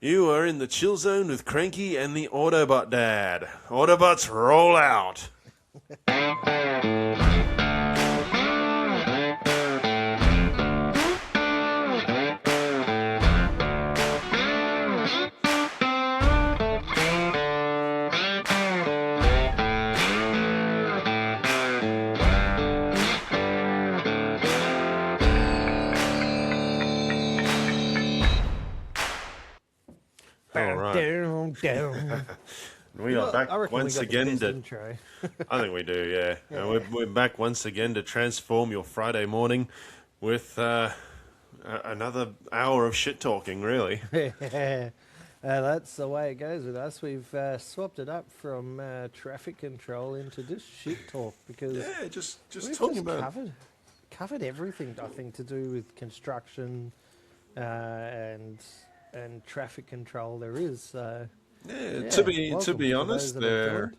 You are in the chill zone with Cranky and the Autobot Dad. Autobots roll out. All right. We are back once again to. Intro. I think we do, yeah. We're back once again to transform your Friday morning with another hour of shit talking, really. That's the way it goes with us. We've swapped it up from traffic control into just shit talk because Yeah, just we've talking just about. covered everything. I think to do with construction and traffic control there is. So Yeah, to be welcome to honest, those that have there joined.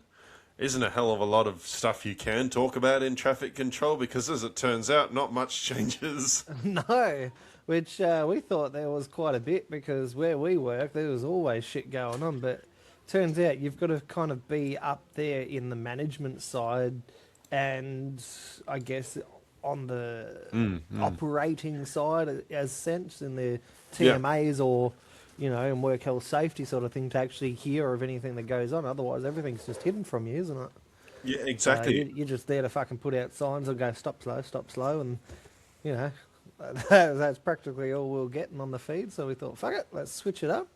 isn't a hell of a lot of stuff you can talk about in traffic control because, as it turns out, not much changes. No, which we thought there was quite a bit because where we work there was always shit going on, but turns out you've got to kind of be up there in the management side and I guess on the operating side as sense in the TMAs or in work health safety sort of thing to actually hear of anything that goes on. Otherwise everything's just hidden from you, isn't it? Yeah, exactly. You're just there to fucking put out signs and go stop slow, and that's practically all we were getting on the feed. So we thought, fuck it, let's switch it up.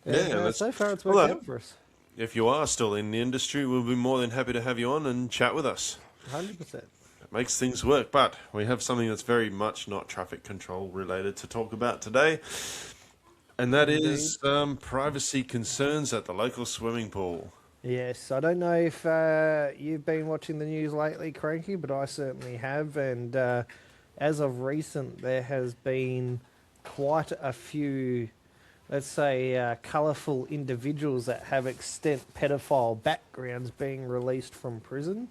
And, so far it's worked out for us. If you are still in the industry, we'll be more than happy to have you on and chat with us. 100%. It makes things work, but we have something that's very much not traffic control related to talk about today, and that is privacy concerns at the local swimming pool. Yes, I don't know if you've been watching the news lately, Cranky, but I certainly have. And as of recent, there has been quite a few, let's say, colourful individuals that have extent pedophile backgrounds being released from prison.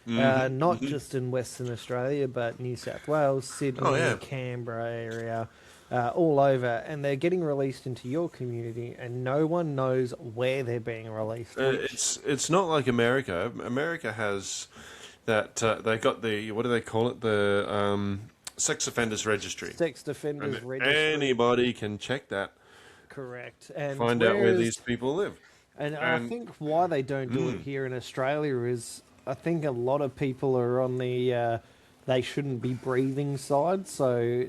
Not just in Western Australia, but New South Wales, Sydney, Canberra area. All over, and they're getting released into your community, and no one knows where they're being released. It's not like America. America has that they got the, what do they call it, the sex offenders registry. Sex offenders registry. Anybody can check that. Correct. And find out where these people live. And I think why they don't do it here in Australia is I think a lot of people are on the they shouldn't be breathing side, so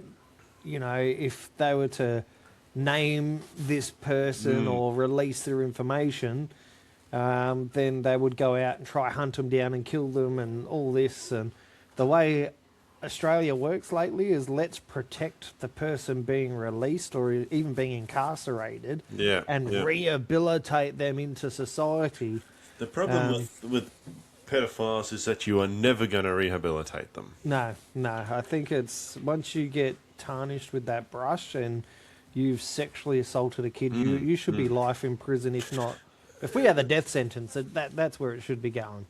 if they were to name this person or release their information, then they would go out and try hunt them down and kill them and all this. And the way Australia works lately is let's protect the person being released or even being incarcerated and rehabilitate them into society. The problem with pedophiles is that you are never going to rehabilitate them. No. I think it's once you get tarnished with that brush and you've sexually assaulted a kid, you should be life in prison. If we had the death sentence, that's where it should be going.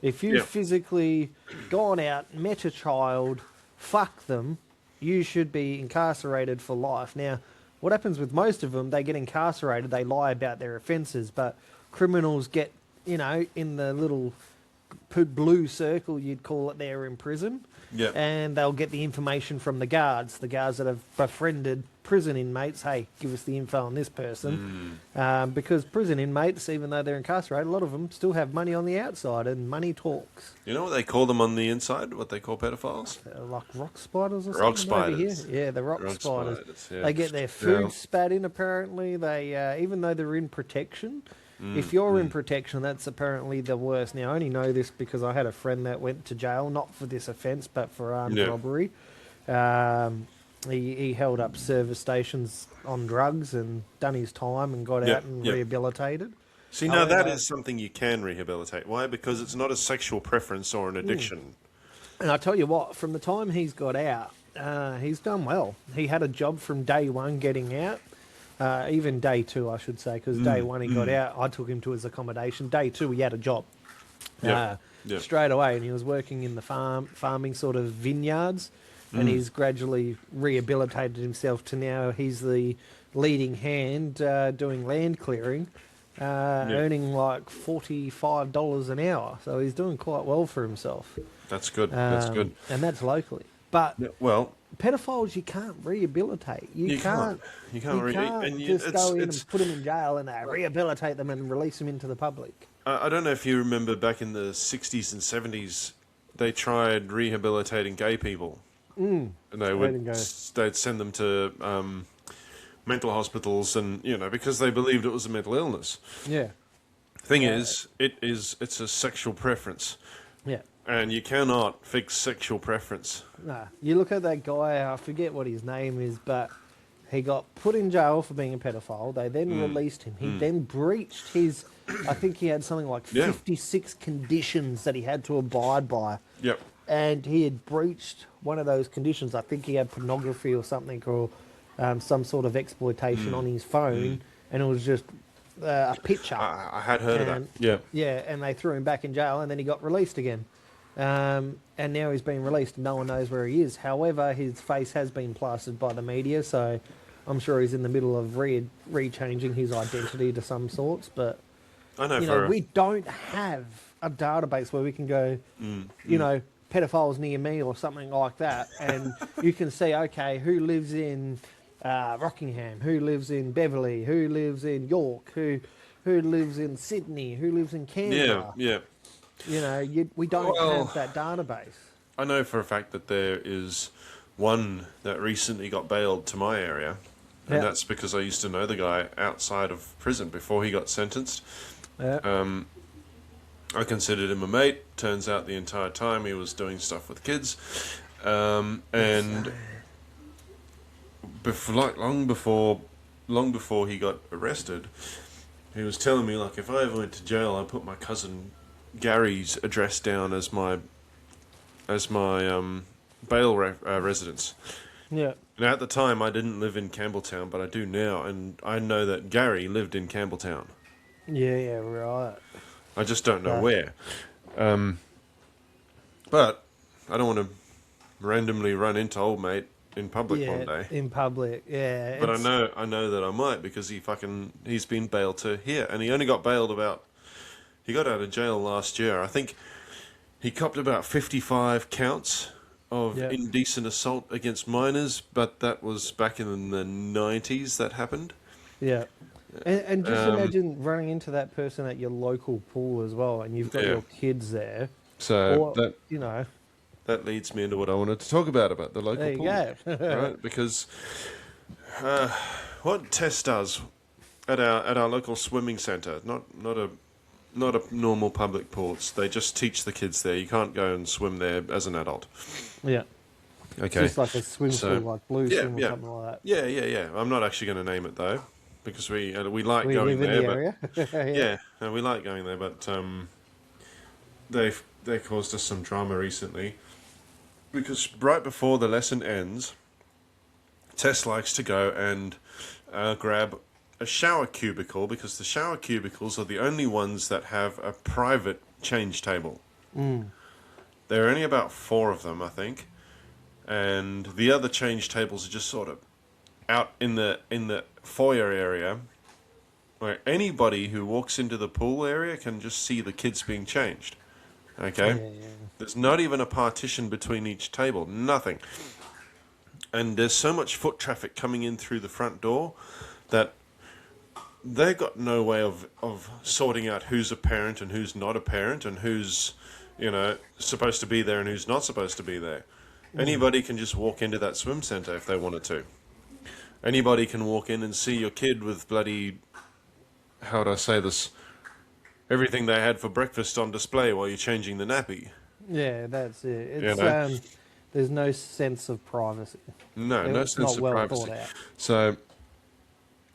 If you've physically gone out, met a child, fuck them, you should be incarcerated for life. Now, what happens with most of them, they get incarcerated, they lie about their offences, but criminals get, in the little blue circle, you'd call it, there in prison. Yep. And they'll get the information from the guards that have befriended prison inmates. Hey, give us the info on this person. Because prison inmates, even though they're incarcerated, a lot of them still have money on the outside, and money talks. You know what they call them on the inside? What they call pedophiles? Like rock spiders or rock something over spiders. here? Yeah, the rock spiders. Yeah. They get their food spat in, apparently. They, even though they're in protection, if you're in protection, that's apparently the worst. Now, I only know this because I had a friend that went to jail, not for this offence, but for armed robbery. He held up service stations on drugs and done his time and got out and rehabilitated. See, now that is something you can rehabilitate. Why? Because it's not a sexual preference or an addiction. And I tell you what, from the time he's got out, he's done well. He had a job from day one getting out. Even day two, I should say, because day one he got out, I took him to his accommodation. Day two, he had a job straight away, and he was working in the farming sort of vineyards. and he's gradually rehabilitated himself to now he's the leading hand doing land clearing, earning like $45 an hour. So he's doing quite well for himself. That's good. That's good. And that's locally. But Well, pedophiles you can't rehabilitate. You can't just go in and put them in jail and rehabilitate them and release them into the public. I don't know if you remember back in the 60s and 70s, they tried rehabilitating gay people. And they'd send them to mental hospitals, and because they believed it was a mental illness. Yeah. Thing is, it's a sexual preference. Yeah. And you cannot fix sexual preference. Nah. You look at that guy, I forget what his name is, but he got put in jail for being a pedophile. They then released him. He then breached his, I think he had something like 56 conditions that he had to abide by. Yep. And he had breached one of those conditions. I think he had pornography or something, or some sort of exploitation on his phone, and it was just a picture. I had heard of that. Yeah. Yeah, and they threw him back in jail, and then he got released again. And now he's been released, and no one knows where he is. However, his face has been plastered by the media, so I'm sure he's in the middle of re-changing his identity to some sorts. But I know, we don't have a database where we can go, pedophiles near me or something like that, and you can see, okay, who lives in Rockingham, who lives in Beverly, who lives in York, who lives in Sydney, who lives in Canberra. Yeah. We don't have that database. I know for a fact that there is one that recently got bailed to my area, and that's because I used to know the guy outside of prison before he got sentenced. Yeah. I considered him a mate. Turns out the entire time he was doing stuff with kids, and long before he got arrested, he was telling me, like, if I ever went to jail, I'd put my cousin Gary's address down as my bail residence. Yeah. Now, at the time, I didn't live in Campbelltown, but I do now, and I know that Gary lived in Campbelltown. Yeah, right. I just don't know where. But I don't want to randomly run into old mate in public one day. In public, yeah. But I know that I might, because he's been bailed to here, and he only got bailed he got out of jail last year. I think he copped about 55 counts of indecent assault against minors, but that was back in the 90s that happened. Yeah. And just imagine running into that person at your local pool as well, and you've got your kids there. So that leads me into what I wanted to talk about the local pool. There you go. Right? Because what Tess does at our local swimming centre, not a normal public pool. They just teach the kids there. You can't go and swim there as an adult. Yeah. Okay. It's just like a swim pool, like Blue Swim or something like that. Yeah. I'm not actually going to name it though, because we like we going live there. In the area. We like going there, but they caused us some drama recently, because right before the lesson ends, Tess likes to go and grab a shower cubicle, because the shower cubicles are the only ones that have a private change table. There are only about 4 of them, I think, and the other change tables are just sort of out in the foyer area, where anybody who walks into the pool area can just see the kids being changed. Okay? Yeah. There's not even a partition between each table, nothing. And there's so much foot traffic coming in through the front door that they've got no way of sorting out who's a parent and who's not a parent, and who's, supposed to be there and who's not supposed to be there. Anybody can just walk into that swim centre if they wanted to. Anybody can walk in and see your kid with bloody, how would I say this, everything they had for breakfast on display while you're changing the nappy. Yeah, that's it. It's there's no sense of privacy. No sense of privacy. So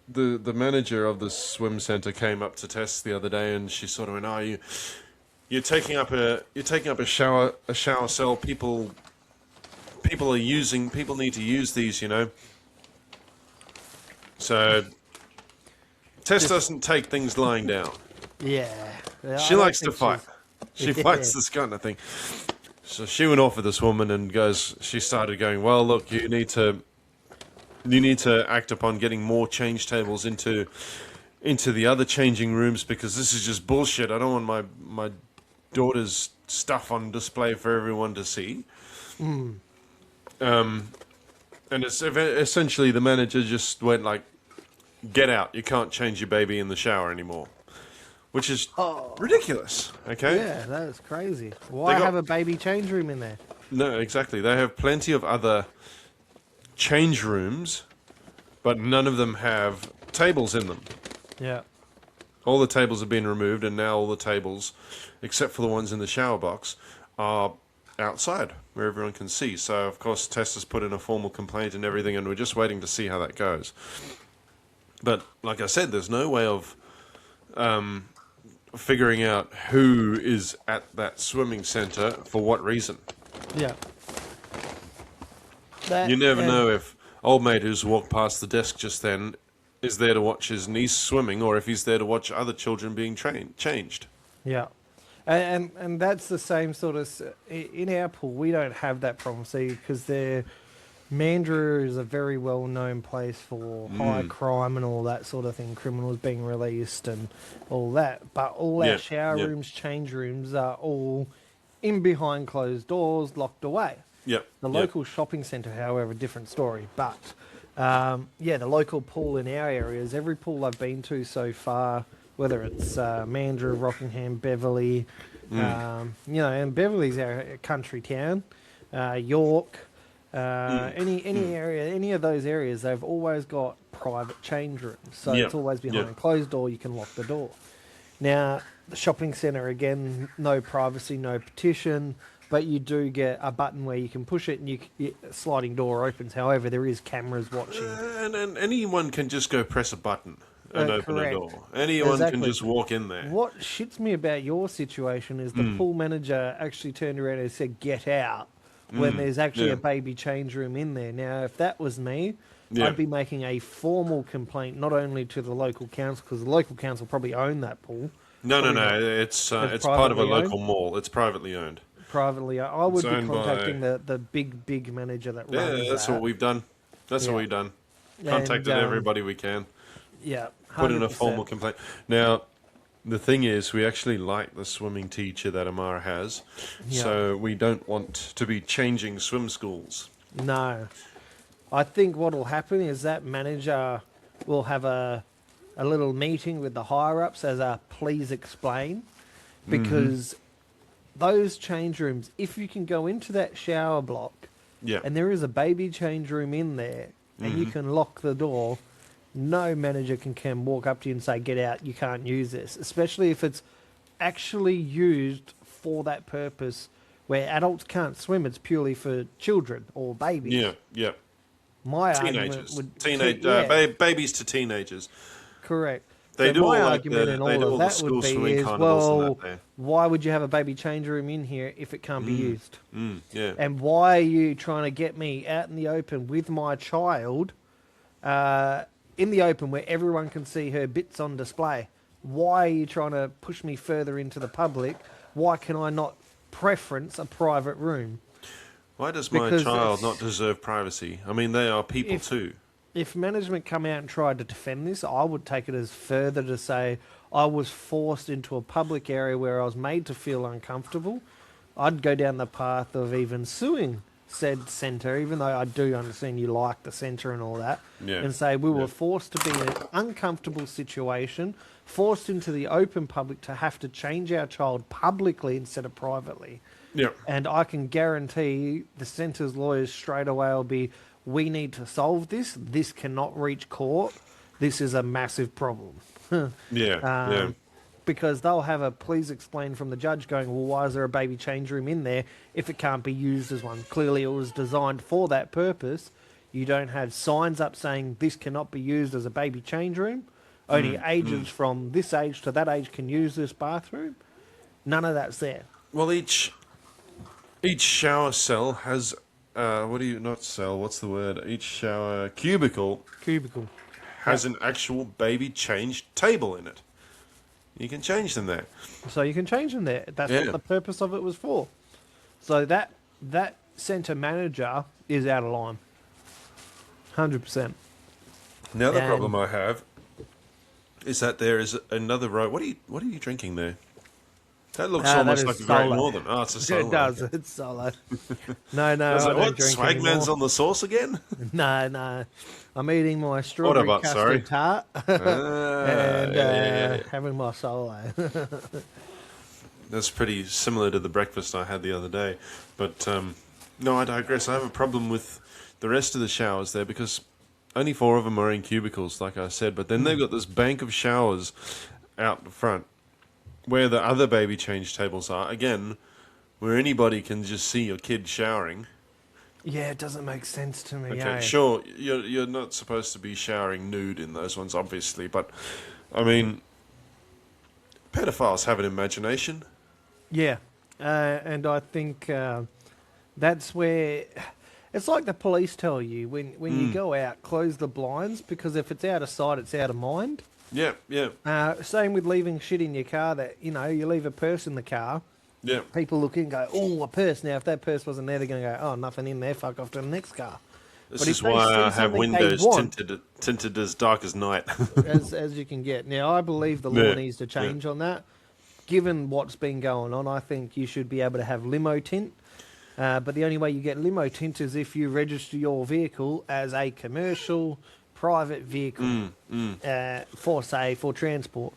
the manager of the swim centre came up to Tess the other day, and she sort of went, "Oh, you're taking up a shower cell. People need to use these, So Tess doesn't take things lying down. Yeah. She likes to fight. She fights this kind of thing. So she went off with this woman and she started going, well, look, you need to act upon getting more change tables into the other changing rooms because this is just bullshit. I don't want my daughter's stuff on display for everyone to see. And it's essentially the manager just went like, get out. You can't change your baby in the shower anymore. Which is ridiculous, okay? Yeah, that is crazy. Why have a baby change room in there? No, exactly. They have plenty of other change rooms, but none of them have tables in them. Yeah. All the tables have been removed, and now all the tables, except for the ones in the shower box, are outside where everyone can see. So, of course, Tess has put in a formal complaint and everything, and we're just waiting to see how that goes. But, like I said, there's no way of figuring out who is at that swimming centre for what reason. Yeah. You never know if old mate who's walked past the desk just then is there to watch his niece swimming or if he's there to watch other children being changed. Yeah. And that's the same sort of... In our pool, we don't have that problem, see, because Mandurah is a very well-known place for high crime and all that sort of thing, criminals being released and all that. But all our shower rooms, change rooms are all in behind closed doors, locked away. The local shopping centre, however, different story. But, the local pool in our areas, every pool I've been to so far, whether it's Mandurah, Rockingham, Beverley, and Beverley's our country town, York... any area, any of those areas, they've always got private change rooms. So it's always behind a closed door. You can lock the door. Now, the shopping centre, again, no privacy, no petition, but you do get a button where you can push it and sliding door opens. However, there is cameras watching. And anyone can just go press a button and open a door. Anyone can just walk in there. What shits me about your situation is the pool manager actually turned around and said, get out. When there's actually a baby change room in there. Now, if that was me, I'd be making a formal complaint, not only to the local council, because the local council probably own that pool. No. It's part of a local mall. It's privately owned. Privately owned. I would be contacting the big manager that runs Yeah, that's what we've done. That's what we've done. Contacted everybody we can. Yeah, 100%. Put in a formal complaint. Now... The thing is, we actually like the swimming teacher that Amara has, so we don't want to be changing swim schools. No. I think what will happen is that manager will have a little meeting with the higher-ups as a please explain, because those change rooms, if you can go into that shower block and there is a baby change room in there and you can lock the door... No manager can walk up to you and say, get out, you can't use this. Especially if it's actually used for that purpose where adults can't swim. It's purely for children or babies. Yeah. My teenagers. argument would... Babies to teenagers. Correct. They do my all argument in all of that would be is, well, why would you have a baby change room in here if it can't be used? And why are you trying to get me out in the open with my child... in the open where everyone can see her bits on display? Why are you trying to push me further into the public? Why can I not preference a private room? Why does my child not deserve privacy? I mean, they are people too. If management come out and tried to defend this, I would take it as further to say I was forced into a public area where I was made to feel uncomfortable. I'd go down the path of even suing said centre, even though I do understand you like the centre and all that, and say we were forced to be in an uncomfortable situation, forced into the open public to have to change our child publicly instead of privately. And I can guarantee the centre's lawyers straight away will be, we need to solve this. This cannot reach court. This is a massive problem. Because they'll have a please explain from the judge going, well, why is there a baby change room in there if it can't be used as one? Clearly it was designed for that purpose. You don't have signs up saying this cannot be used as a baby change room. Only ages from this age to that age can use this bathroom. None of that's there. Well, each shower cell has, what's the word? Each shower cubicle has an actual baby change table in it. You can change them there. So you can change them there. That's what the purpose of it was for. So that centre manager is out of line. 100%. Now the And- problem I have is that there is another row. What are you drinking there? That looks that almost is like a Great solo. Northern. Oh, it's a solo. It does. Okay. It's solo. No, I was I like, don't what? drink Swagman's anymore. on the sauce again? No. I'm eating my strawberry Autobot, sorry. custard tart and yeah. having my solo. That's pretty similar to the breakfast I had the other day. But no, I digress. I have a problem with the rest of the showers there because only 4 of them are in cubicles, like I said. But then they've got this bank of showers out the front where the other baby change tables are. Again, where anybody can just see your kid showering. Yeah, it doesn't make sense to me. Okay, sure, you're not supposed to be showering nude in those ones, obviously. But, I mean, pedophiles have an imagination. Yeah, and I think that's where it's like the police tell you when you go out, close the blinds because if it's out of sight, it's out of mind. Yeah. Same with leaving shit in your car that you leave a purse in the car. Yeah. People look in and go, oh, a purse. Now, if that purse wasn't there, they're going to go, oh, nothing in there. Fuck off to the next car. This But is if they why see I have something they windows want- tinted as dark as night. as you can get. Now, I believe the law Yeah, needs to change on that. Given what's been going on, I think you should be able to have limo tint. But the only way you get limo tint is if you register your vehicle as a commercial private vehicle for transport.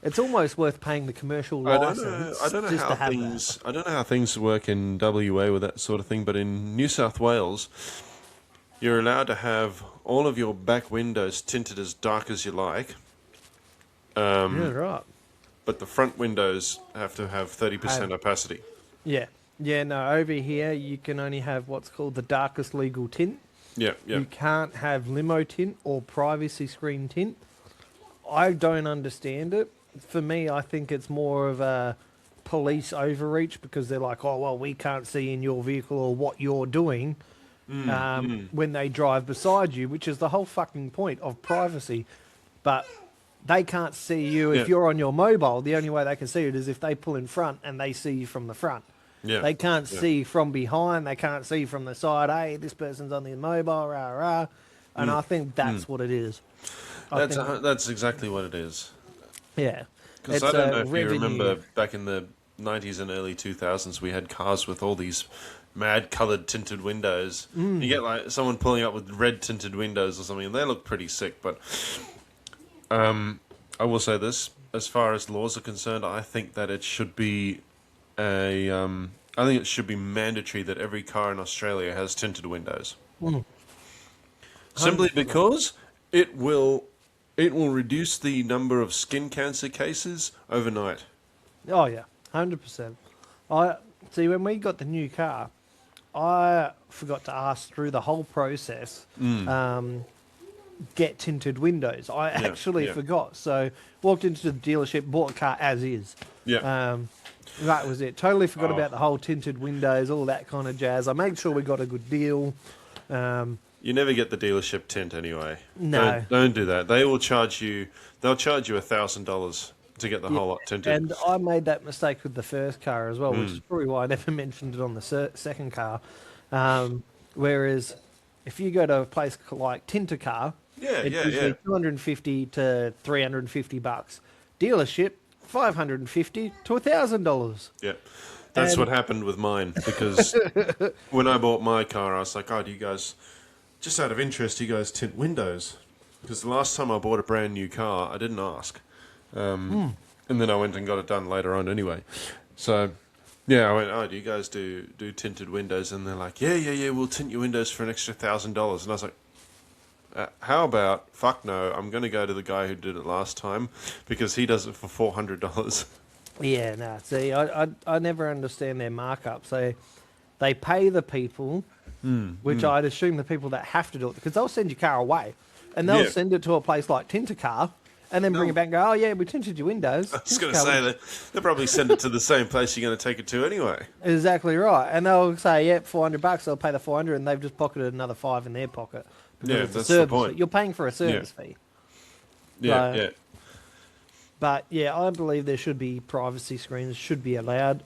It's almost worth paying the commercial license I don't know just how to have things. I don't know how things work in WA with that sort of thing, but in New South Wales, you're allowed to have all of your back windows tinted as dark as you like. that. Yeah, right. But the front windows have to have 30% opacity. Yeah. Yeah, no, over here you can only have what's called the darkest legal tint. Yeah. You can't have limo tint or privacy screen tint. I don't understand it. For me, I think it's more of a police overreach because they're like, oh, well, we can't see in your vehicle or what you're doing when they drive beside you, which is the whole fucking point of privacy. But they can't see you if you're on your mobile. The only way they can see it is if they pull in front and they see you from the front. Yeah. They can't see from behind. They can't see from the side. Hey, this person's on the mobile, rah, rah. And I think that's what it is. That's exactly what it is. Yeah. Because I don't know if you remember back in the 90s and early 2000s, we had cars with all these mad coloured tinted windows. You get like someone pulling up with red tinted windows or something, and they look pretty sick. But I will say this: as far as laws are concerned, I think that it should be I think it should be mandatory that every car in Australia has tinted windows. Simply because it will reduce the number of skin cancer cases overnight. Oh, yeah. 100%. I see, when we got the new car, I forgot to ask through the whole process, get tinted windows. I actually forgot. So walked into the dealership, bought a car as is. Yeah. That was it. Totally forgot about the whole tinted windows, all that kind of jazz. I made sure we got a good deal. You never get the dealership tint anyway. No. Don't do that. They will charge you. They'll charge you $1,000 to get the whole lot tinted. And I made that mistake with the first car as well, which is probably why I never mentioned it on the second car. Whereas if you go to a place like Tintercar, it's usually $250 to $350. Dealership, $550 to $1,000. Yeah. That's what happened with mine, because when I bought my car, I was like, oh, do you guys, just out of interest, you guys tint windows? Because the last time I bought a brand new car, I didn't ask. And then I went and got it done later on anyway. So, yeah, I went, oh, do you guys do tinted windows? And they're like, yeah, we'll tint your windows for an extra $1,000. And I was like, how about, fuck no, I'm going to go to the guy who did it last time, because he does it for $400. Yeah, no. See, I never understand their markups. They pay the people, which I'd assume the people that have to do it, because they'll send your car away, and they'll send it to a place like Tintercar, and then bring it back and go, oh yeah, we tinted your windows. I was going to say that they'll probably send it to the same place you're going to take it to anyway. Exactly right, and they'll say, yeah, $400. They'll pay the $400, and they've just pocketed another $5 in their pocket. Yeah, that's the point. You're paying for a service fee. Yeah. But yeah, I believe there should be privacy screens, should be allowed.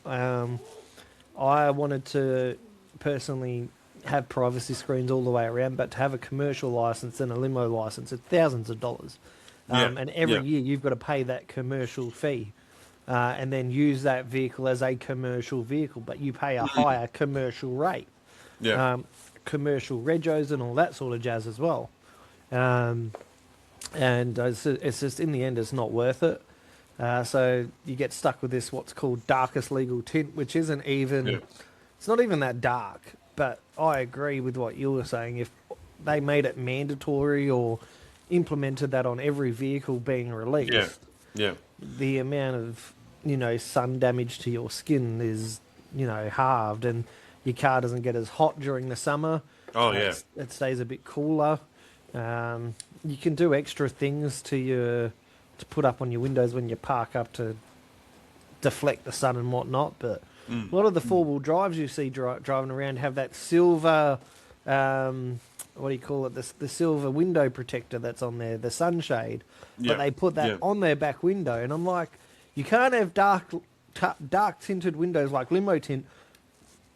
I wanted to personally have privacy screens all the way around, but to have a commercial license and a limo license, it's thousands of dollars. And every year you've got to pay that commercial fee and then use that vehicle as a commercial vehicle, but you pay a higher commercial rate. Yeah. Commercial regos and all that sort of jazz as well. And it's just, in the end, it's not worth it. So you get stuck with this, what's called darkest legal tint, which isn't even, it's not even that dark. But I agree with what you were saying. If they made it mandatory or implemented that on every vehicle being released, the amount of, sun damage to your skin is, halved, and your car doesn't get as hot during the summer. Oh, yeah. It stays a bit cooler. You can do extra things to put up on your windows when you park up to deflect the sun and whatnot, but a lot of the four-wheel drives you see driving around have that silver, what do you call it, the silver window protector that's on there, the sunshade, but they put that on their back window, and I'm like, you can't have dark tinted windows like limo tint,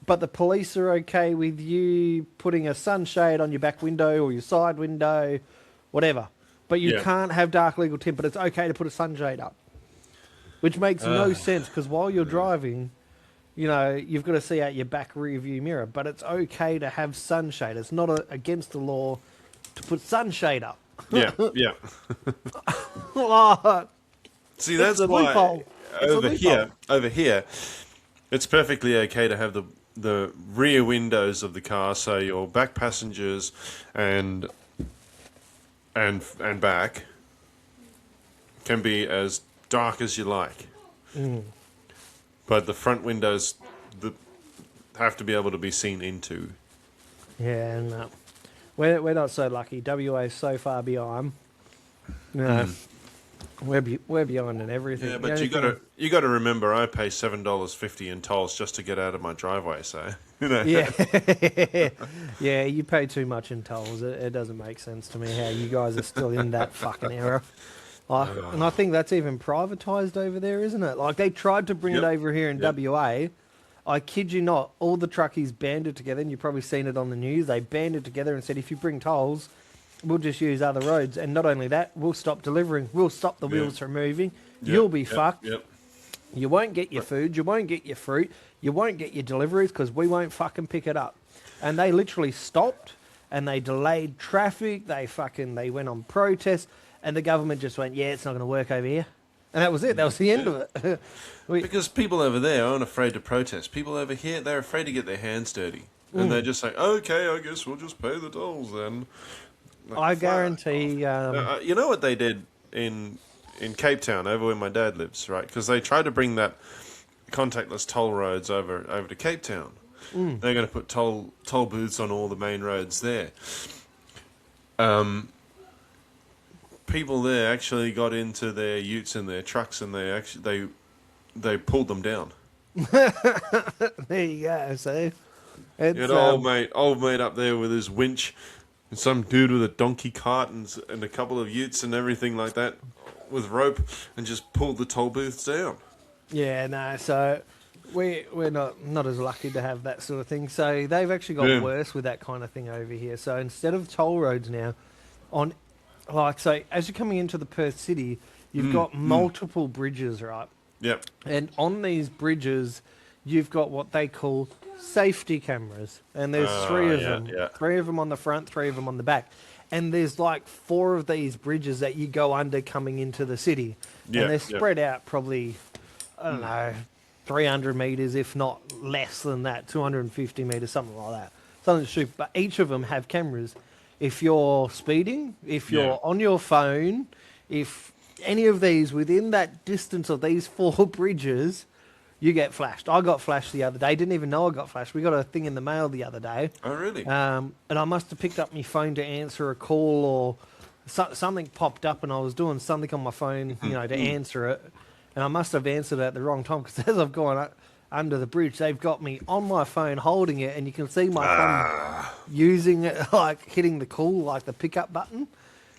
but the police are okay with you putting a sunshade on your back window or your side window, whatever. But you can't have dark legal tint, but it's okay to put a sunshade up. Which makes no sense, because while you're driving, you've got to see out your back rear view mirror, but it's okay to have sunshade. It's not against the law to put sunshade up. Yeah. See, that's why over here, it's perfectly okay to have the rear windows of the car, so your back passengers and back can be as dark as you like. But the front windows have to be able to be seen into. Yeah, and we're not so lucky. WA is so far behind. We're behind in everything. Yeah, but you got to remember, I pay $7.50 in tolls just to get out of my driveway. So Yeah, yeah, you pay too much in tolls. It doesn't make sense to me how you guys are still in that fucking era. And I think that's even privatised over there, isn't it? Like, they tried to bring it over here in WA. I kid you not, all the truckies banded together, and you've probably seen it on the news. They banded together and said, if you bring tolls, we'll just use other roads. And not only that, we'll stop delivering. We'll stop the wheels from moving. You'll be fucked. You won't get your food. You won't get your fruit. You won't get your deliveries because we won't fucking pick it up. And they literally stopped and they delayed traffic. They went on protest. And the government just went, it's not going to work over here. And that was it. That was the end of it. Because people over there aren't afraid to protest. People over here, they're afraid to get their hands dirty. And they're just like, okay, I guess we'll just pay the tolls then. Like, I guarantee... you know what they did in Cape Town, over where my dad lives, right? Because they tried to bring that contactless toll roads over to Cape Town. They're going to put toll booths on all the main roads there. People there actually got into their utes and their trucks, and they pulled them down. There you go. So it's old mate up there with his winch, and some dude with a donkey cart and a couple of utes and everything like that with rope, and just pulled the toll booths down. Yeah, no. So we're not as lucky to have that sort of thing. So they've actually got worse with that kind of thing over here. So instead of toll roads now, so as you're coming into the Perth city, you've got multiple bridges, right? Yep. And on these bridges, you've got what they call safety cameras. And there's three of them. Yeah. 3 of them on the front, 3 of them on the back. And there's like 4 of these bridges that you go under coming into the city. Yeah, and they're spread out probably, I don't know, 300 metres, if not less than that, 250 metres, something like that. Something stupid. But each of them have cameras. If you're speeding, if you're on your phone, if any of these within that distance of these 4 bridges, you get flashed. I got flashed the other day. Didn't even know I got flashed. We got a thing in the mail the other day. Oh, really? And I must have picked up my phone to answer a call, or something popped up and I was doing something on my phone, to answer it. And I must have answered it at the wrong time, because as I've gone under the bridge, they've got me on my phone holding it, and you can see my thumb using it, like hitting the call, like the pickup button.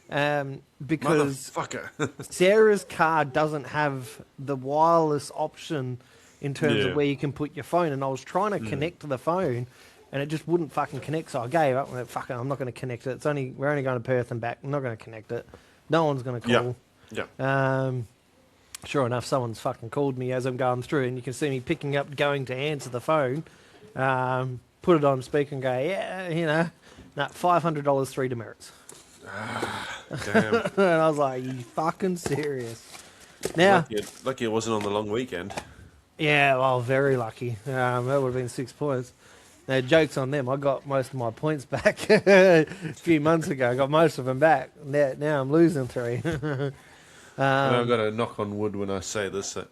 Because Motherfucker. Sarah's car doesn't have the wireless option in terms Yeah. of where you can put your phone. And I was trying to connect to the phone, and it just wouldn't fucking connect. So I gave up. I went, fuck it, I'm not going to connect it. We're only going to Perth and back. I'm not going to connect it. No one's going to call. Yeah. Sure enough, someone's fucking called me as I'm going through, and you can see me picking up, going to answer the phone, put it on speaker and go, yeah, $500, 3 demerits. Damn. And I was like, you fucking serious? Now, Lucky it wasn't on the long weekend. yeah, well, very lucky. That would have been 6 points. Now, joke's on them. I got most of my points back a few months ago. I got most of them back. Now I'm losing 3. And I've got to knock on wood when I say this. That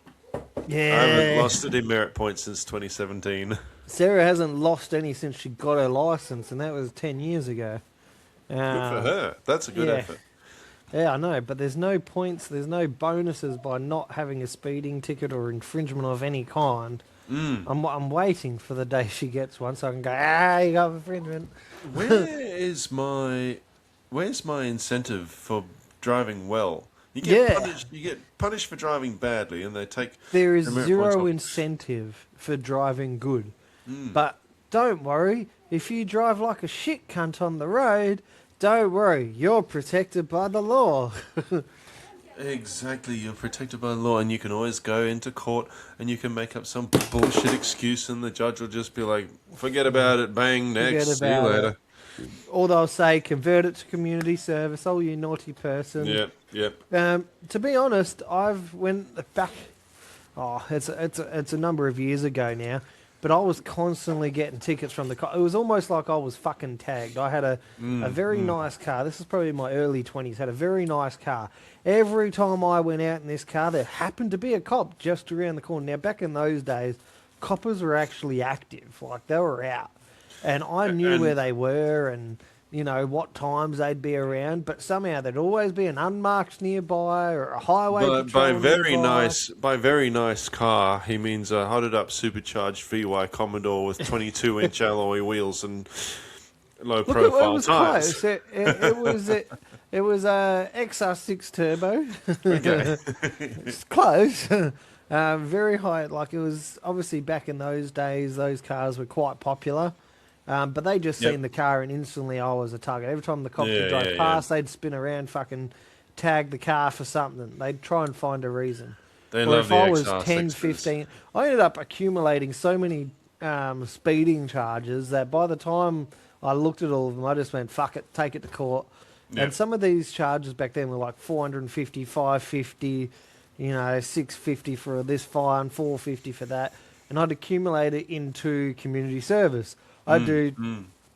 Yeah. I haven't lost a demerit point since 2017. Sarah hasn't lost any since she got her license, and that was 10 years ago. Good for her. That's a good effort. Yeah, I know, but there's no points, there's no bonuses by not having a speeding ticket or infringement of any kind. I'm waiting for the day she gets one so I can go, you got infringement. Where's my incentive for driving well? You get punished for driving badly, and they take. There is demerit zero points off. incentive for driving good. But don't worry, if you drive like a shit cunt on the road, don't worry, you're protected by the law. Exactly, you're protected by the law, and you can always go into court and you can make up some bullshit excuse, and the judge will just be like, "Forget about it, bang, next, see you later." Or they'll say, convert it to community service. Oh, you naughty person. Yep. To be honest, I've went back. Oh, it's a number of years ago now, but I was constantly getting tickets from the car. It was almost like I was fucking tagged. I had a very nice car. This is probably my early 20s. Had a very nice car. Every time I went out in this car, there happened to be a cop just around the corner. Now, back in those days, coppers were actually active. Like, they were out. And I knew where they were and, what times they'd be around. But somehow there'd always be an unmarked nearby or a highway patrol By nearby. very nice car, he means a hodded up supercharged VY Commodore with 22-inch alloy wheels and low Look, profile it was tires. close. It was a XR6 turbo. Okay. It's close. Very high. Like, it was obviously back in those days, those cars were quite popular. But they just seen the car and instantly I was a target. Every time the cops would drive past, they'd spin around, fucking tag the car for something. They'd try and find a reason. They Or love if the I was XR6s. 10, 15, I ended up accumulating so many speeding charges that by the time I looked at all of them, I just went, fuck it, take it to court. Yeah. And some of these charges back then were like 450, 550, 650 for this fine, 450 for that. And I'd accumulate it into community service. I'd do,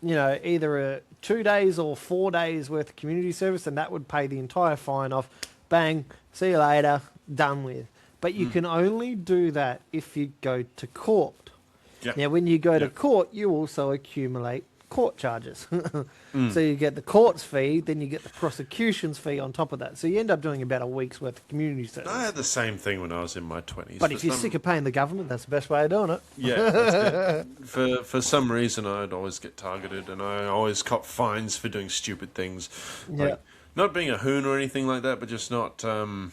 either 2 days or 4 days worth of community service, and that would pay the entire fine off. Bang, see you later, done with. But you can only do that if you go to court. Yep. Now, when you go to court, you also accumulate court charges. So you get the court's fee, then you get the prosecution's fee on top of that. So you end up doing about a week's worth of community service. I had the same thing when I was in my 20s. But if you're sick of paying the government, that's the best way of doing it. Yeah, that's it. For some reason, I'd always get targeted, and I always cop fines for doing stupid things. Yeah. Not being a hoon or anything like that, but just not, I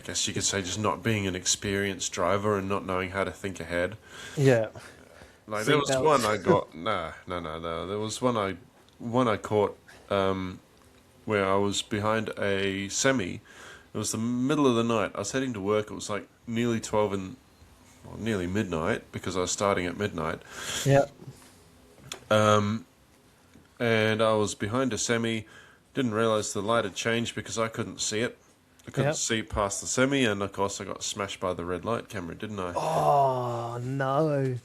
guess you could say just not being an experienced driver and not knowing how to think ahead. Yeah. Like, there was one I got, no. There was one I caught where I was behind a semi. It was the middle of the night. I was heading to work. It was like nearly nearly midnight because I was starting at midnight. Yeah. And I was behind a semi. Didn't realise the light had changed because I couldn't see it. I couldn't see past the semi, and of course I got smashed by the red light camera, didn't I? Oh, no.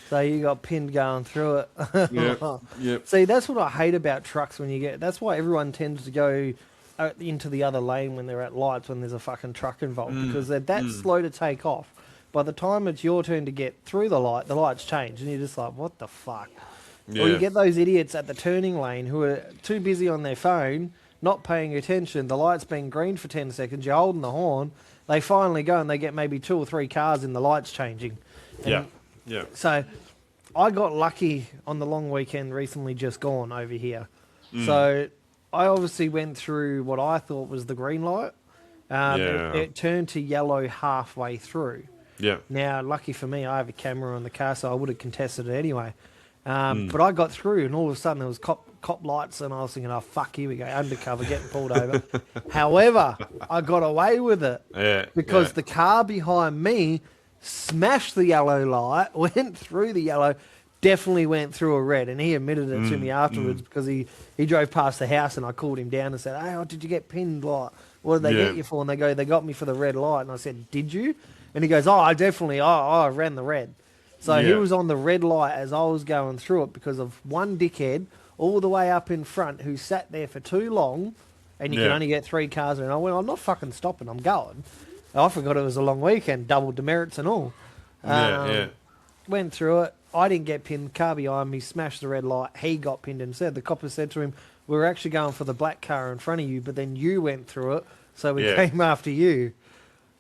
So you got pinned going through it. Yep. See, that's what I hate about trucks when you get... That's why everyone tends to go into the other lane when they're at lights when there's a fucking truck involved, because they're that slow to take off. By the time it's your turn to get through the lights change, and you're just like, what the fuck? Yeah. Or you get those idiots at the turning lane who are too busy on their phone, not paying attention, the light's been green for 10 seconds, you're holding the horn, they finally go and they get maybe 2 or 3 cars in the lights changing. And Yeah. so I got lucky on the long weekend recently just gone over here. So I obviously went through what I thought was the green light. It turned to yellow halfway through. Yeah. Now, lucky for me, I have a camera on the car, so I would have contested it anyway. But I got through, and all of a sudden there was cop lights, and I was thinking, oh, fuck, here we go, undercover, getting pulled over. However, I got away with it because the car behind me smashed the yellow light, went through the yellow, definitely went through a red, and he admitted it to me afterwards because he drove past the house, and I called him down and said, hey, did you get pinned? Like, what did they get you for? And they got me for the red light. And I said, did you? And he goes, I ran the red. So he was on the red light as I was going through it because of one dickhead all the way up in front who sat there for too long, and you can only get 3 cars in. I went, I'm not fucking stopping, I'm going. I forgot it was a long weekend, double demerits and all. Went through it. I didn't get pinned. The car behind me smashed the red light. He got pinned instead. The copper said to him, we were actually going for the black car in front of you, but then you went through it, so we came after you.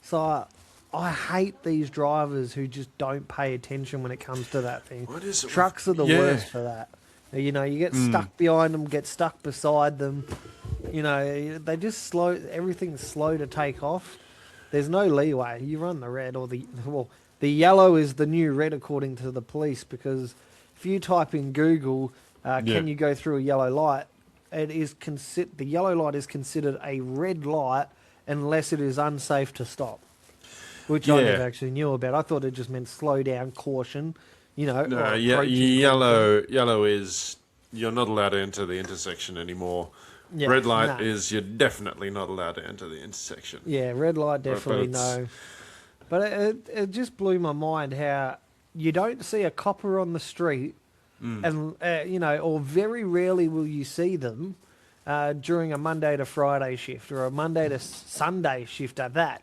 So I hate these drivers who just don't pay attention when it comes to that thing. What is it? Trucks are the worst for that. You know, you get stuck behind them, get stuck beside them. You know, they just slow. Everything's slow to take off. There's no leeway. You run the red or the yellow is the new red according to the police, because if you type in Google, can you go through a yellow light? The yellow light is considered a red light unless it is unsafe to stop, which I never actually knew about. I thought it just meant slow down, caution. You know, no, yellow is you're not allowed to enter the intersection anymore. Yeah, red light is you're definitely not allowed to enter the intersection. Yeah, red light definitely no. But it just blew my mind how you don't see a copper on the street, and you know, or very rarely will you see them during a Monday to Friday shift or a Monday to Sunday shift at that.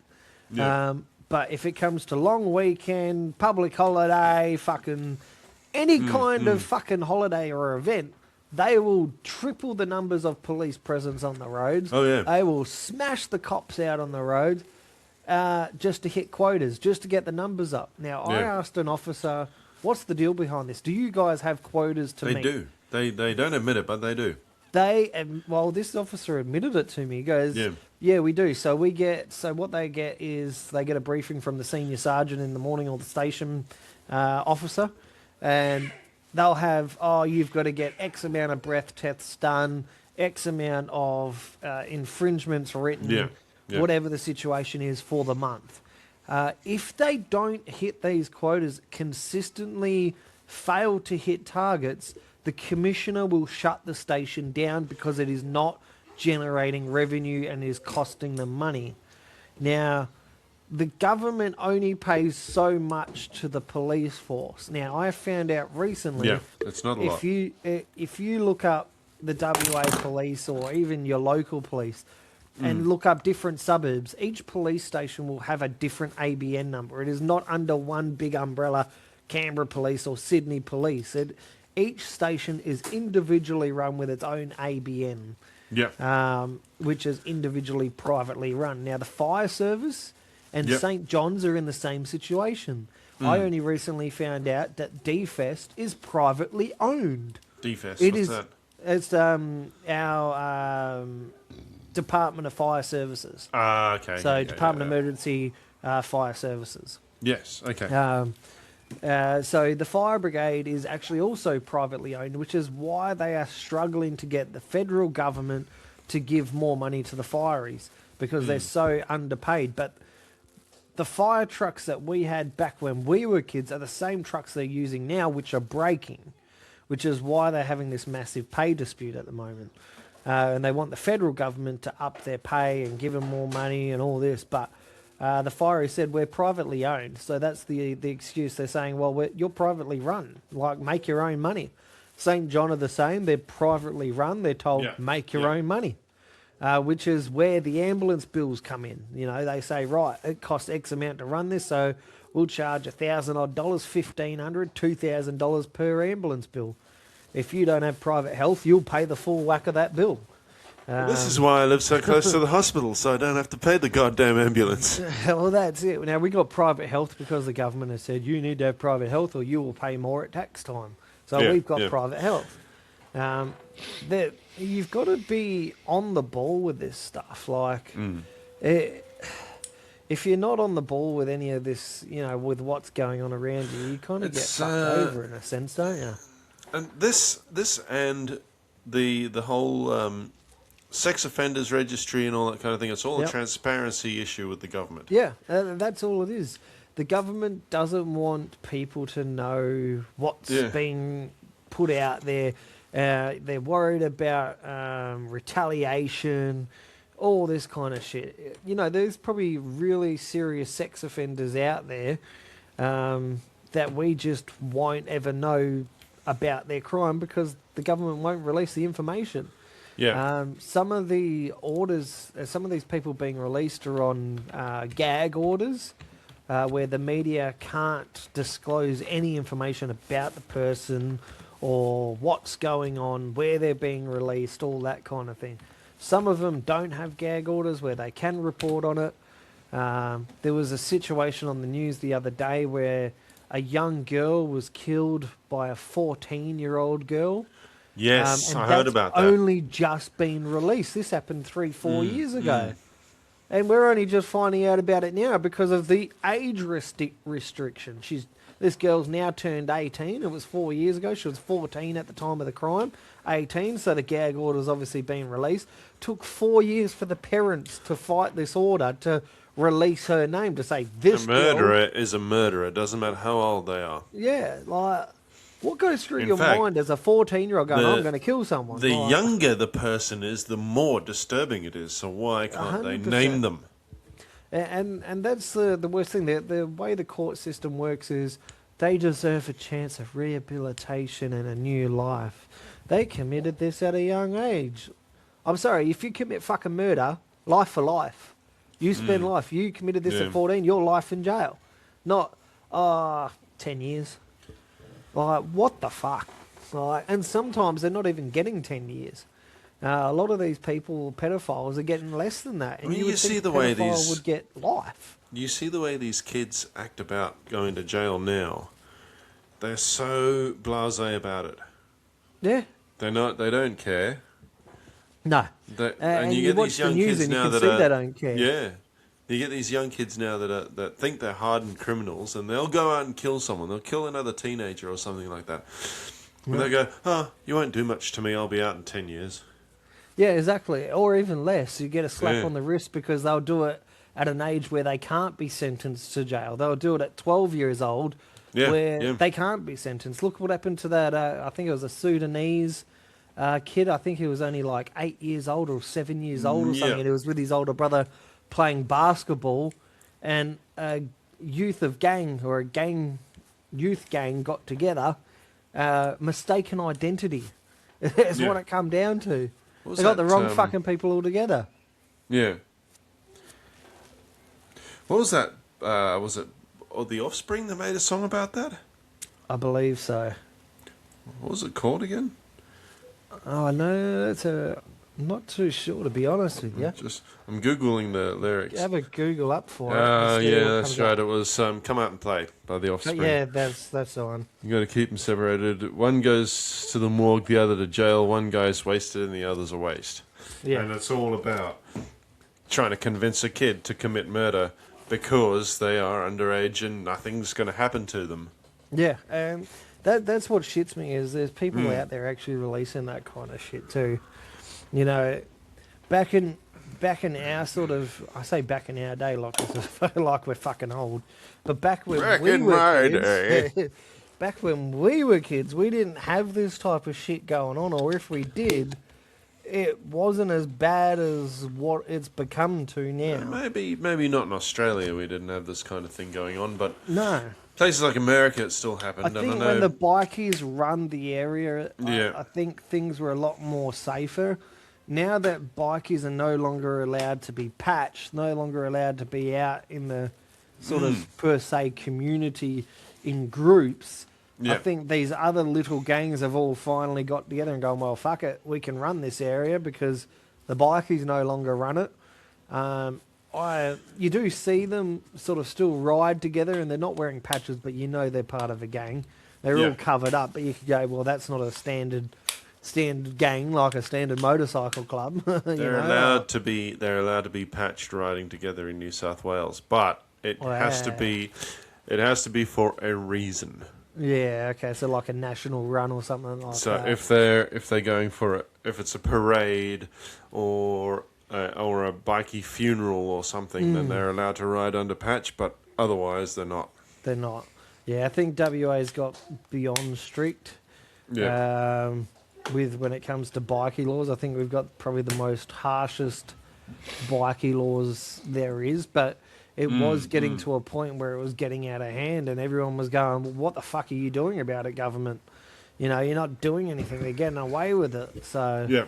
Yeah. But if it comes to long weekend, public holiday, fucking any kind of fucking holiday or event, they will triple the numbers of police presence on the roads. Oh, yeah. They will smash the cops out on the roads just to hit quotas, just to get the numbers up. Now, I asked an officer, what's the deal behind this? Do you guys have quotas to meet? They do. They don't admit it, but they do. This officer admitted it to me. He goes, yeah, we do. So what they get is they get a briefing from the senior sergeant in the morning, or the station officer, and they'll have, you've got to get X amount of breath tests done, X amount of infringements written, whatever the situation is for the month. If they don't hit these quotas, consistently fail to hit targets, the commissioner will shut the station down because it is not generating revenue and is costing them money. Now, the government only pays so much to the police force. Now, I found out recently, it's not a lot. If you look up the WA police or even your local police and look up different suburbs, each police station will have a different ABN number. It is not under one big umbrella, Canberra Police or Sydney Police. Each station is individually run with its own ABN, which is individually privately run. Now, the fire service and St. John's are in the same situation. I only recently found out that DFest is privately owned. DFest, what's that? It's our Department of Fire Services. Okay. So Department of Emergency Fire Services. Yes, okay. So the fire brigade is actually also privately owned, which is why they are struggling to get the federal government to give more money to the fireys, because they're so underpaid. But the fire trucks that we had back when we were kids are the same trucks they're using now, which are breaking, which is why they're having this massive pay dispute at the moment. And they want the federal government to up their pay and give them more money and all this, but the fire said we're privately owned, so that's the excuse. They're saying, well, you're privately run, like make your own money. St. John are the same. They're privately run. They're told make your own money, which is where the ambulance bills come in. You know, they say, right, it costs X amount to run this, so we'll charge $1,000 odd, $1,500, $2,000 per ambulance bill. If you don't have private health, you'll pay the full whack of that bill. This is why I live so close to the hospital, so I don't have to pay the goddamn ambulance. Well, that's it. Now, we got private health because the government has said you need to have private health or you will pay more at tax time. So we've got private health. You've got to be on the ball with this stuff. Like, if if you're not on the ball with any of this, with what's going on around you, you kind of get It's, fucked over in a sense, don't you? And this and the whole sex offenders registry and all that kind of thing. It's all a Yep. transparency issue with the government. Yeah, that's all it is. The government doesn't want people to know what's Yeah. being put out there. They're worried about retaliation, all this kind of shit. There's probably really serious sex offenders out there that we just won't ever know about their crime because the government won't release the information. Yeah. Some of the orders, some of these people being released are on gag orders, where the media can't disclose any information about the person or what's going on, where they're being released, all that kind of thing. Some of them don't have gag orders where they can report on it. There was a situation on the news the other day where a young girl was killed by a 14-year-old girl. Yes, And I heard that's about that. only just been released. This happened 3-4 years ago. And we're only just finding out about it now because of the age restriction. This girl's now turned 18. It was 4 years ago. She was 14 at the time of the crime. 18, so the gag order's obviously been released. Took 4 years for the parents to fight this order to release her name, to say this A murderer girl... is a murderer. It doesn't matter how old they are. Yeah, like... What goes through In your fact, mind as a 14-year-old going, I'm going to kill someone? The Like, younger the person is, the more disturbing it is. So why can't they 100%. name them? And that's the worst thing. The way the court system works is they deserve a chance of rehabilitation and a new life. They committed this at a young age. I'm sorry, if you commit fucking murder, life for life. You spend life. You committed this Yeah. at 14, your life in jail. Not, 10 years. Like, what the fuck? Like, and sometimes they're not even getting 10 years. A lot of these people, pedophiles, are getting less than that. And I mean, you would you see think the a way pedophile these- would get life. You see the way these kids act about going to jail now. They're so blasé about it. Yeah. They don't care. No. And you get watch these the young news kids and you now can that see are, they don't care. Yeah, you get these young kids now that think they're hardened criminals, and they'll go out and kill someone. They'll kill another teenager or something like that. And they go, "Oh, you won't do much to me. I'll be out in 10 years." Yeah, exactly. Or even less. You get a slap Yeah. on the wrist because they'll do it at an age where they can't be sentenced to jail. They'll do it at 12 years old where they can't be sentenced. Look what happened to that, I think it was a Sudanese kid. I think he was only like 8 years old or 7 years old or something. Yeah. And he was with his older brother playing basketball, and a youth gang got together, mistaken identity. Is Yeah. what it come down to. What was They got the that, wrong fucking people altogether. Yeah. What was that? Was it The Offspring that made a song about that? I believe so. What was it called again? Oh no, I'm not too sure, to be honest with you. I'm googling the lyrics. Have a Google up for it. Oh, and see yeah, what that's comes right. up. It was Come Out and Play by The Offspring. Yeah, that's the one. You got to keep them separated. One goes to the morgue, the other to jail. One guy's wasted, and the other's a waste. Yeah. And it's all about trying to convince a kid to commit murder because they are underage and nothing's going to happen to them. Yeah, and that's what shits me is there's people out there actually releasing that kind of shit too. You know, back in our sort of, I say back in our day like we're fucking old, but back when Back we in were my kids, day. back when we were kids, we didn't have this type of shit going on, or if we did, it wasn't as bad as what it's become to now. Maybe not in Australia we didn't have this kind of thing going on, but No. places like America it still happened. I and think I know, when the bikies run the area, Yeah. I think things were a lot more safer. Now that bikies are no longer allowed to be patched, no longer allowed to be out in the sort of per se community in groups, Yeah. I think these other little gangs have all finally got together and gone, well, fuck it, we can run this area because the bikies no longer run it. You do see them sort of still ride together and they're not wearing patches, but you know they're part of a gang. They're Yeah. all covered up, but you could go, well, that's not a standard standard gang, like a standard motorcycle club. They're allowed to be patched riding together in New South Wales, but it has to be for a reason. Yeah, okay, so like a national run or something like So that. if they're going for if it's a parade or a bikie funeral or something, then they're allowed to ride under patch, but otherwise they're not. They're not. Yeah, I think WA's got beyond strict. Yeah. With when it comes to bikie laws, I think we've got probably the most harshest bikie laws there is, but it was getting to a point where it was getting out of hand and everyone was going, well, what the fuck are you doing about it, government? You know, you're not doing anything. They're getting away with it. So Yeah.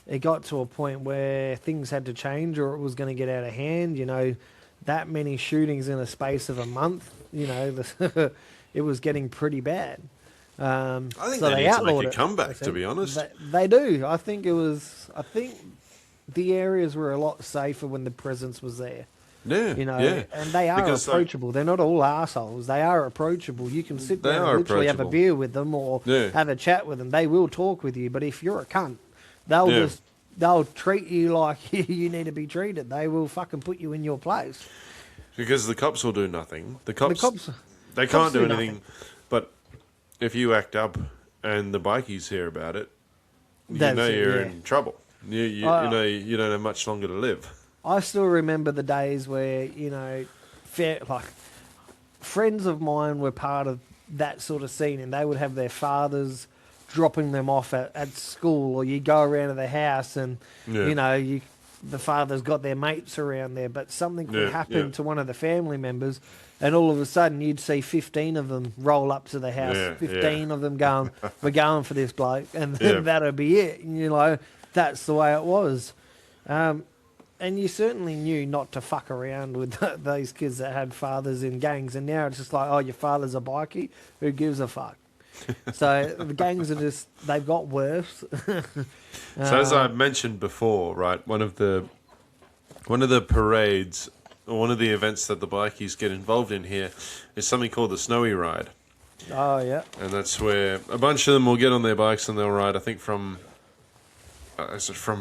it got to a point where things had to change or it was going to get out of hand. You know, that many shootings in a space of a month, you know, it was getting pretty bad. I think so they need to make outlawed a it, comeback, to be honest. They do. I think the areas were a lot safer when the presence was there. Yeah, You know, yeah. and they are Because, approachable. They're not all assholes. They are approachable. You can sit They down are and literally have a approachable. beer with them or Yeah. have a chat with them. They will talk with you. But if you're a cunt, they'll treat you like you need to be treated. They will fucking put you in your place. Because the cops will do nothing. The cops they cops can't do do anything. nothing. But if you act up and the bikies hear about it, you That's know it, you're yeah. in trouble. You know you don't have much longer to live. I still remember the days where, you know, friends of mine were part of that sort of scene and they would have their fathers dropping them off at school, or you go around to the house and, you know, the father's got their mates around there, but something could happen to one of the family members and all of a sudden you'd see 15 of them roll up to the house, 15 of them going, we're going for this bloke, and then that'll be it. And, you know, that's the way it was. And you certainly knew not to fuck around with those kids that had fathers in gangs. And now it's just like, oh, your father's a bikie? Who gives a fuck? So the gangs are just, they've got worse. So as I mentioned before, right, one of the parades, or one of the events that the bikies get involved in here is something called the Snowy Ride. Oh, yeah. And that's where a bunch of them will get on their bikes and they'll ride, I think, from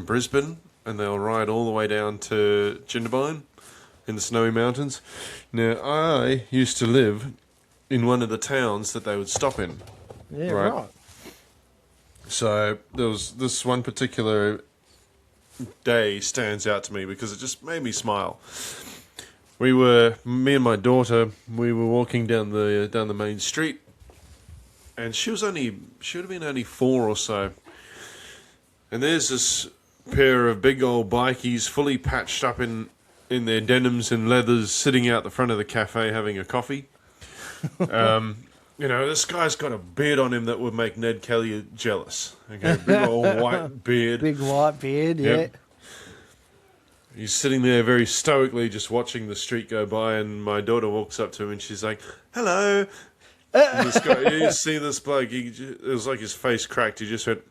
Brisbane, and they'll ride all the way down to Jindabyne in the Snowy Mountains. Now, I used to live in one of the towns that they would stop in. Yeah, right. So there was this one particular day stands out to me because it just made me smile. Me and my daughter, we were walking down the main street, and she would have been only 4 or so. And there's this pair of big old bikies, fully patched up in their denims and leathers, sitting out the front of the cafe having a coffee. You know, this guy's got a beard on him that would make Ned Kelly jealous. Okay, big old white beard. Big white beard, Yep. He's sitting there very stoically just watching the street go by, and my daughter walks up to him and she's like, hello. And this guy, you see this bloke, it was like his face cracked. He just went,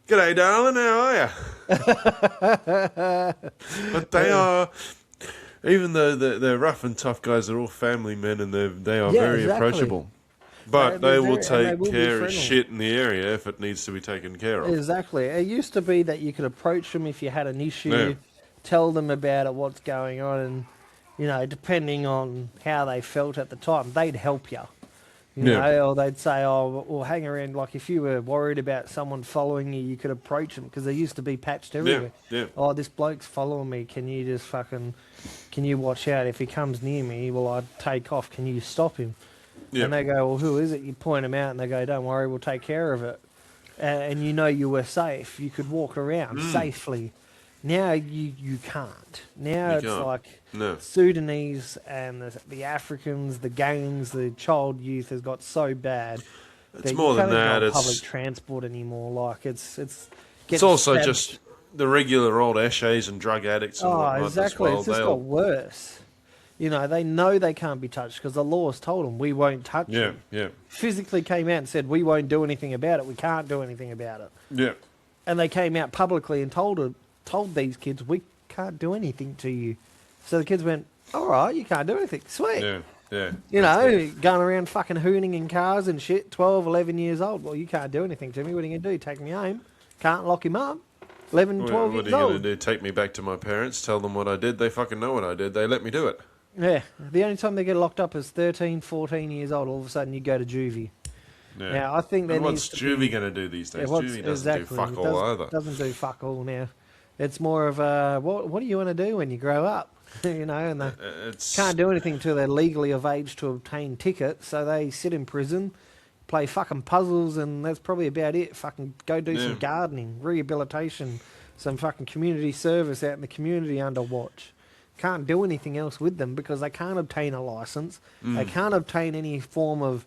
g'day, darling, how are you? But they are, even though they're rough and tough guys, they're all family men and they are very approachable. But they will take care of shit in the area if it needs to be taken care of. Exactly. It used to be that you could approach them if you had an issue, tell them about it, what's going on, and, you know, depending on how they felt at the time, they'd help you. You know, or they'd say, oh, or hang around. Like if you were worried about someone following you, you could approach them because they used to be patched everywhere. Oh, this bloke's following me. Can you watch out? If he comes near me, well, I'd take off. Can you stop him? And they go, well, who is it? You point them out and they go, don't worry, we'll take care of it. And you know you were safe. You could walk around safely. Now you can't. Now like Sudanese and the Africans, the gangs, the child youth has got so bad. It's more than that. It's public transport anymore. Like it's also stabbed. just the regular old eshays and drug addicts. And whatnot exactly. As well. It's just got worse. You know, they know they can't be touched because the law's told them we won't touch them. Yeah. Physically came out and said we won't do anything about it. We can't do anything about it. Yeah. And they came out publicly and told these kids we can't do anything to you. So the kids went, all right, you can't do anything. Sweet. Yeah. Yeah. You know, going around fucking hooning in cars and shit, 12, 11 years old. Well, you can't do anything to me. What are you going to do? Take me home? Can't lock him up. 11, 12 What are years you going to old. do? Take me back to my parents? Tell them what I did? They fucking know what I did. They let me do it. Yeah. The only time they get locked up is 13, 14 years old. All of a sudden you go to juvie. Yeah. Now, I think there And what's needs to be... juvie going to do these days? Yeah, Juvie doesn't do fuck all either. Doesn't do fuck all now. It's more of a, what do you want to do when you grow up? You know, and they can't do anything until they're legally of age to obtain tickets, so they sit in prison, play fucking puzzles, and that's probably about it. Fucking go do some gardening, rehabilitation, some fucking community service out in the community under watch. Can't do anything else with them because they can't obtain a license. They can't obtain any form of,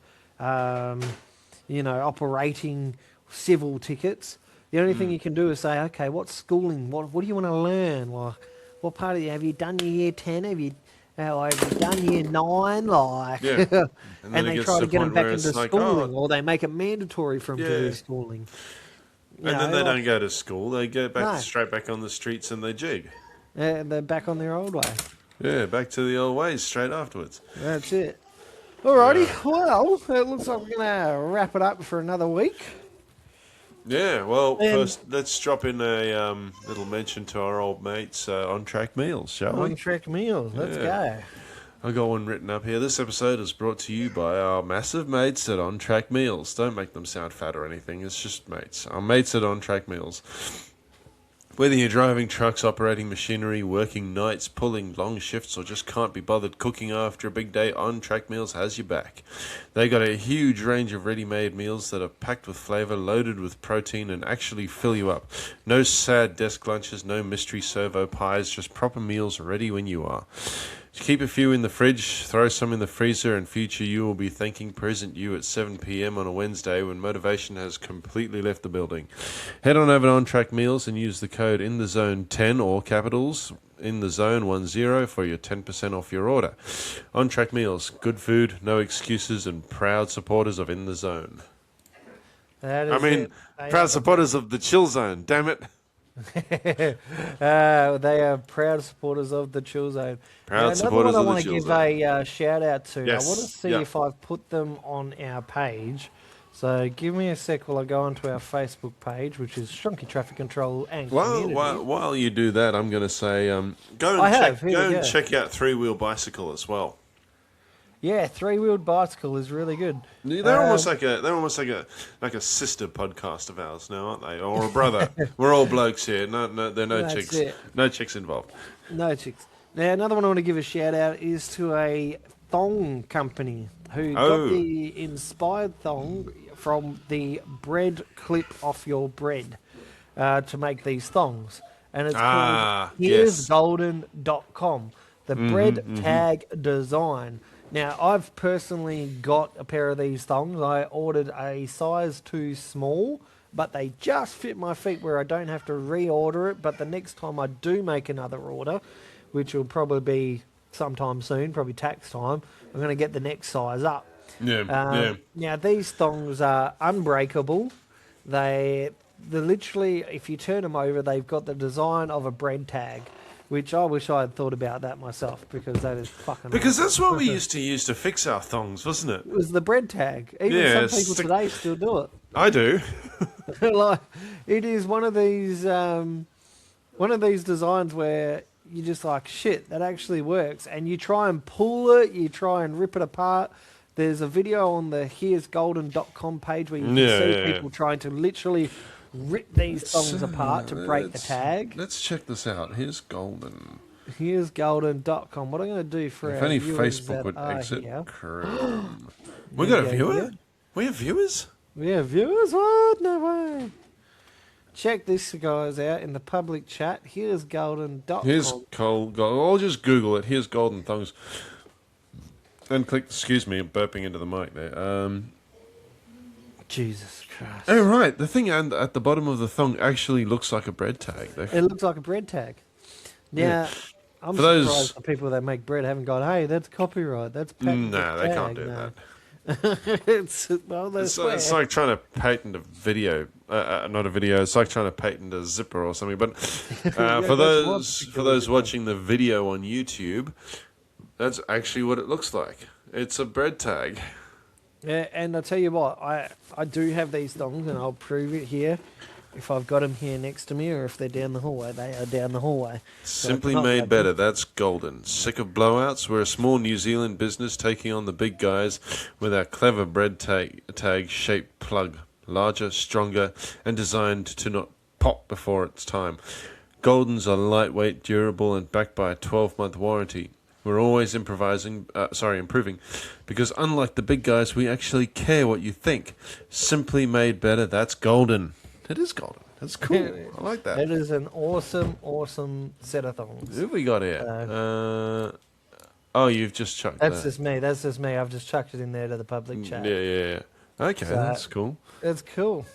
operating civil tickets. The only thing you can do is say, okay, what's schooling? What do you want to learn? Like, what part of have you done your year 10? Have you done year 9? Like, Yeah. and they try to get them back into schooling, or they make it mandatory for them to do schooling. Then they don't go to school. They go back straight back on the streets and they jig. Yeah, they're back on their old way. Yeah, back to the old ways straight afterwards. That's it. Alrighty, well, it looks like we're going to wrap it up for another week. Yeah, well, first let's drop in a little mention to our old mates On Track Meals, shall we? On Track Meals, let's go. I got one written up here. This episode is brought to you by our massive mates at On Track Meals. Don't make them sound fat or anything, it's just mates. Our mates at On Track Meals. Whether you're driving trucks, operating machinery, working nights, pulling long shifts, or just can't be bothered cooking after a big day, On Track Meals has your back. They got a huge range of ready-made meals that are packed with flavour, loaded with protein, and actually fill you up. No sad desk lunches, no mystery servo pies, just proper meals ready when you are. Keep a few in the fridge, throw some in the freezer, and future you will be thanking present you at 7 p.m. on a Wednesday when motivation has completely left the building. Head on over to On Track Meals and use the code inthezone10, all capitals, inthezone10 for your 10% off your order. On Track Meals, good food, no excuses, and proud supporters of In The Zone. Proud supporters of the Chill Zone, damn it. They are proud supporters of the Chill Zone. Proud supporters of the Chill Zone. I want to give a shout out to. Yes. I want to see if I've put them on our page. So give me a sec while I go onto our Facebook page, which is Shonky Traffic Control and Community. While you do that, I'm going to say go and check out Three Wheel Bicycle as well. Yeah, Three-Wheeled Bicycle is really good. They're almost like a sister podcast of ours now, aren't they? Or a brother. We're all blokes here. No, there are no chicks. No chicks involved. No chicks. Now, another one I want to give a shout out is to a thong company who got the inspired thong from the bread clip off your bread to make these thongs. And it's called here'sgolden.com. The bread tag design. Now, I've personally got a pair of these thongs. I ordered a size too small, but they just fit my feet where I don't have to reorder it. But the next time I do make another order, which will probably be sometime soon, probably tax time, I'm going to get the next size up. Now, these thongs are unbreakable. They're literally, if you turn them over, they've got the design of a bread tag. Which I wish I had thought about that myself, because that is fucking... Because that's what we used to use to fix our thongs, wasn't it? It was the bread tag. Even some people today still do it. I do. Like, it is one of these designs where you're just like, shit, that actually works. And you try and pull it, you try and rip it apart. There's a video on the here'sgolden.com page where you can see people trying to literally... rip these thongs apart to break the tag. Let's check this out. Here's Golden. Here'sgolden.com. What I'm going to do for if only Facebook would exit Chrome. We got a viewer? We have viewers? We have viewers? What? No way. Check this, guys, out in the public chat. Here'sgolden.com. Here's I'll just Google it. Here's Golden Thongs. And click, excuse me, I'm burping into the mic there. Jesus Christ. Oh, right. The thing at the bottom of the thong actually looks like a bread tag. It looks like a bread tag. Now, I'm surprised the people that make bread haven't gone, hey, that's copyright. That's patent. No, they can't do that. It's like trying to patent a video, not a video. It's like trying to patent a zipper or something. But for those watching the video on YouTube, that's actually what it looks like. It's a bread tag. Yeah, and I tell you what, I do have these thongs, and I'll prove it here. If I've got them here next to me, or if they're down the hallway, they are down the hallway. So Simply it's not made like- better. That's golden. Sick of blowouts? We're a small New Zealand business taking on the big guys with our clever bread tag shaped plug. Larger, stronger, and designed to not pop before its time. Goldens are lightweight, durable, and backed by a 12-month warranty. We're always improving, because unlike the big guys, we actually care what you think. Simply made better. That's golden. It is golden. That's cool. I like that. It is an awesome, awesome set of thongs. Who have we got here? Oh, you've just chucked That's that. just me. That's just me. I've just chucked it in there to the public chat. Yeah. Okay, So- that's cool. It's cool.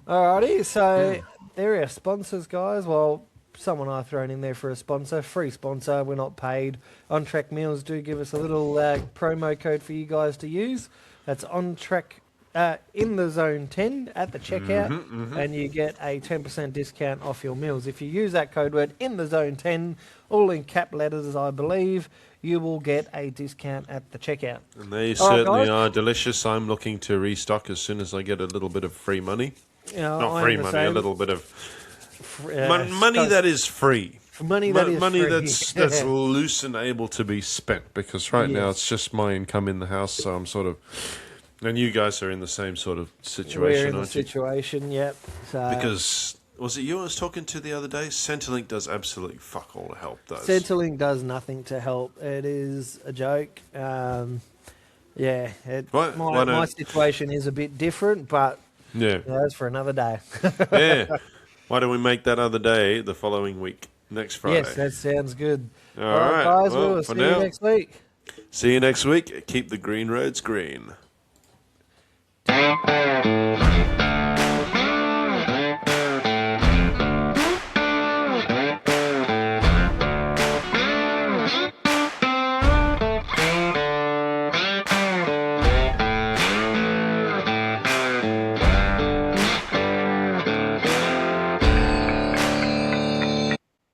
Alrighty, so there are our sponsors, guys. Well, someone I've thrown in there for a sponsor, free sponsor. We're not paid. On Track Meals do give us a little promo code for you guys to use. That's On Track in the Zone 10 at the checkout, and you get a 10% discount off your meals. If you use that code word in the Zone 10, all in cap letters, I believe, you will get a discount at the checkout. And they All right, certainly guys. are delicious. I'm looking to restock as soon as I get a little bit of free money. You know, Not I free am the money, a same. little bit of Mon- money that is free. money that is money free. that's loose and able to be spent. Because right now Yes. it's just my income in the house, so I'm sort of. And you guys are in the same sort of We're situation, in the aren't you? situation, yep. So, Because was it you I was talking to the other day? Centrelink does absolutely fuck all to help those. Centrelink does nothing to help. It is a joke. Yeah, Why my don't- situation is a bit different, but Yeah, that's for another day. yeah. Why don't we make that other day the following week, next Friday? Yes, that sounds good. All right. guys, Well, we'll for see now, you next week. see you next week. Keep the green roads green.